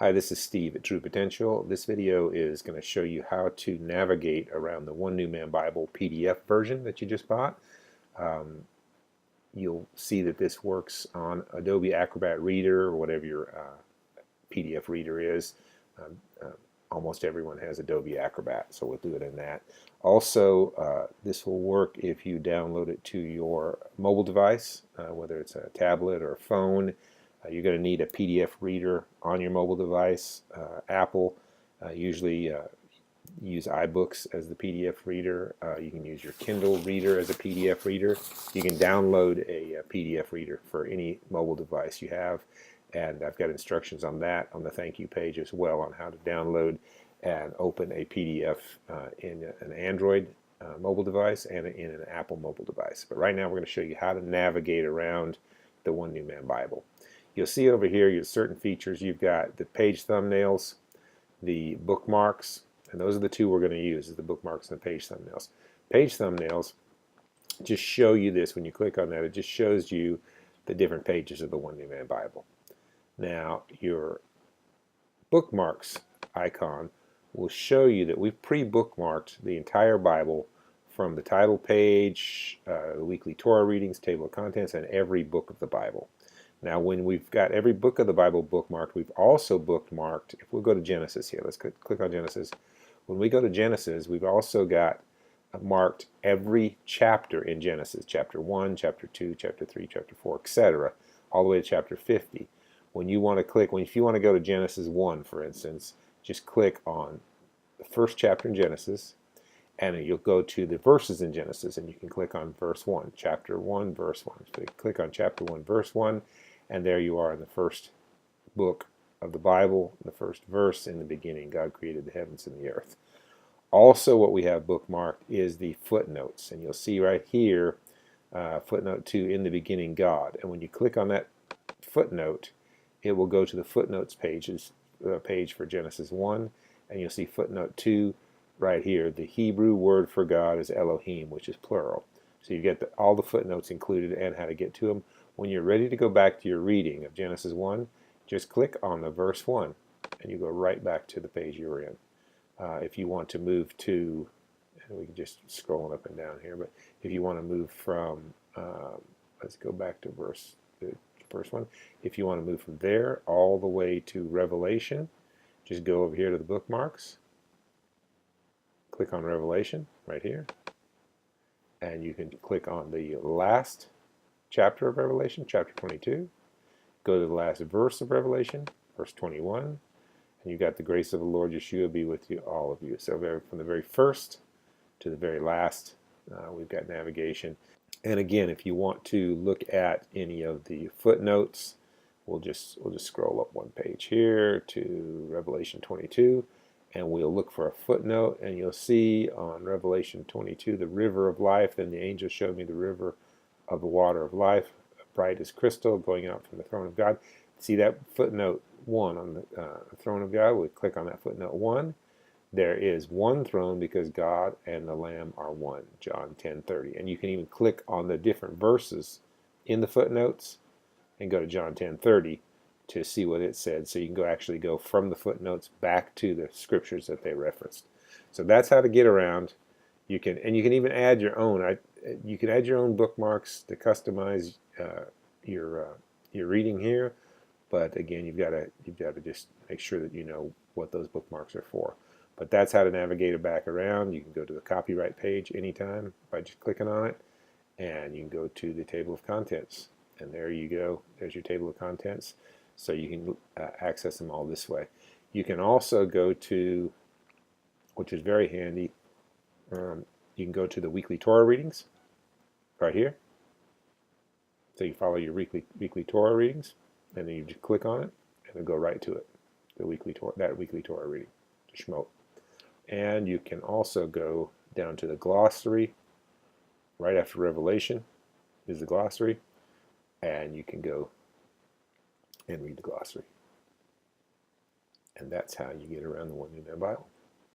Hi, this is Steve at True Potential. This video is going to show you how to navigate around the One New Man Bible PDF version that you just bought. You'll see that this works on Adobe Acrobat Reader or whatever your PDF reader is. Almost everyone has Adobe Acrobat, so we'll do it in that. Also, this will work if you download it to your mobile device, whether it's a tablet or a phone. You're going to need a PDF reader on your mobile device. Apple usually use iBooks as the PDF reader. You can use your Kindle reader as a PDF reader. You can download a PDF reader for any mobile device you have, and I've got instructions on that on the thank you page as well on how to download and open a PDF in an Android mobile device and in an Apple mobile device. But right now we're going to show you how to navigate around the One New Man Bible. You'll see over here your certain features. You've got the page thumbnails, the bookmarks, and those are the two we're going to use, is the bookmarks and the page thumbnails. Page thumbnails just show you this. When you click on that, it just shows you the different pages of the One New Man Bible. Now, your bookmarks icon will show you that we've pre-bookmarked the entire Bible from the title page, the weekly Torah readings, table of contents, and every book of the Bible. Now, when we've got every book of the Bible bookmarked, we've also bookmarked, if we'll go to Genesis here, let's click on Genesis. When we go to Genesis, we've also got marked every chapter in Genesis, chapter 1, chapter 2, chapter 3, chapter 4, etc., all the way to chapter 50. When you want to click, if you want to go to Genesis 1, for instance, just click on the first chapter in Genesis, and you'll go to the verses in Genesis, and you can click on verse 1, chapter 1, verse 1. So you click on chapter 1, verse 1, and there you are in the first book of the Bible, the first verse. In the beginning, God created the heavens and the earth. Also, what we have bookmarked is the footnotes, and you'll see right here, footnote 2, in the beginning, God. And when you click on that footnote, it will go to the footnotes page for Genesis 1, and you'll see footnote 2 right here. The Hebrew word for God is Elohim, which is plural. So you get all the footnotes included and how to get to them. When you're ready to go back to your reading of Genesis 1, just click on the verse 1, and you go right back to the page you were in. If you want to move to, and we can just scroll up and down here, but if you want to move from, let's go back to the first one. If you want to move from there all the way to Revelation, just go over here to the bookmarks, click on Revelation right here, and you can click on the last chapter of Revelation, chapter 22, go to the last verse of Revelation, verse 21, and you got the grace of the Lord Yeshua be with you, all of you. So from the very first to the very last, we've got navigation. And again, if you want to look at any of the footnotes, we'll just scroll up one page here to Revelation 22, and we'll look for a footnote, and you'll see on Revelation 22, the river of life. Then the angel showed me the river of the water of life, bright as crystal, going out from the throne of God. See that footnote 1 on the throne of God? We click on that footnote 1. There is one throne because God and the Lamb are one, John 10:30. And you can even click on the different verses in the footnotes and go to John 10:30 to see what it said. So you can actually go from the footnotes back to the scriptures that they referenced. So that's how to get around. You can even add your own. You can add your own bookmarks to customize your reading here. But again, you've got to just make sure that you know what those bookmarks are for. But that's how to navigate it back around. You can go to the copyright page anytime by just clicking on it, and you can go to the table of contents, and there you go. There's your table of contents. So you can access them all this way. You can also go to, which is very handy, you can go to the weekly Torah readings right here. So you follow your weekly Torah readings, and then you just click on it, and it'll go right to it, that weekly Torah reading, to Shemot. And you can also go down to the glossary. Right after Revelation is the glossary, and you can go and read the glossary. And that's how you get around the One New Man Bible.